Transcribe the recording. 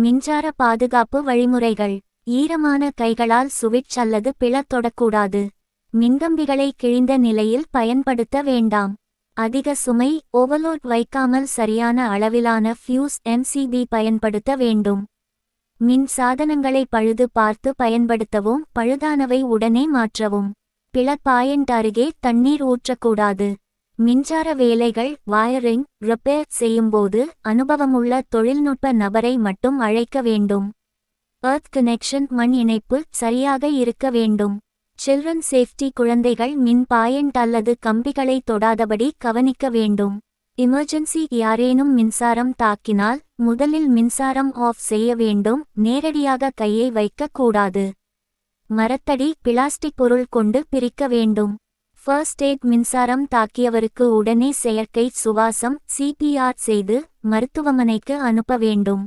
மின்சார பாதுகாப்பு வழிமுறைகள். ஈரமான கைகளால் சுவிட்ச் அல்லது பிளக் தொடக்கூடாது. மின்கம்பிகளை கிழிந்த நிலையில் பயன்படுத்த வேண்டாம். அதிக சுமை ஓவர்லோட் வைக்காமல் சரியான அளவிலான ஃபியூஸ் எம்சிபி பயன்படுத்த வேண்டும். மின் சாதனங்களை பழுது பார்த்து பயன்படுத்தவும், பழுதானவை உடனே மாற்றவும். பிளக் பாயிண்ட் அருகே தண்ணீர் ஊற்றக்கூடாது. மின்சார வேலைகள் வயரிங் ரிப்பேர் செய்யும்போது அனுபவமுள்ள தொழில்நுட்ப நபரை மட்டும் அழைக்க வேண்டும். எர்த் கனெக்ஷன் மண் இணைப்பு சரியாக இருக்க வேண்டும். சில்ட்ரன் சேஃப்டி குழந்தைகள் மின் பாயிண்ட் அல்லது கம்பிகளை தொடாதபடி கவனிக்க வேண்டும். எமர்ஜென்சி யாரேனும் மின்சாரம் தாக்கினால் முதலில் மின்சாரம் ஆஃப் செய்ய வேண்டும். நேரடியாக கையை வைக்க கூடாது. மரத்தடி பிளாஸ்டிக் பொருள் கொண்டு பிரிக்க வேண்டும். ஃபர்ஸ்ட் எய்ட் மின்சாரம் தாக்கியவருக்கு உடனே செயற்கை சுவாசம் சிபிஆர் செய்து மருத்துவமனைக்கு அனுப்ப வேண்டும்.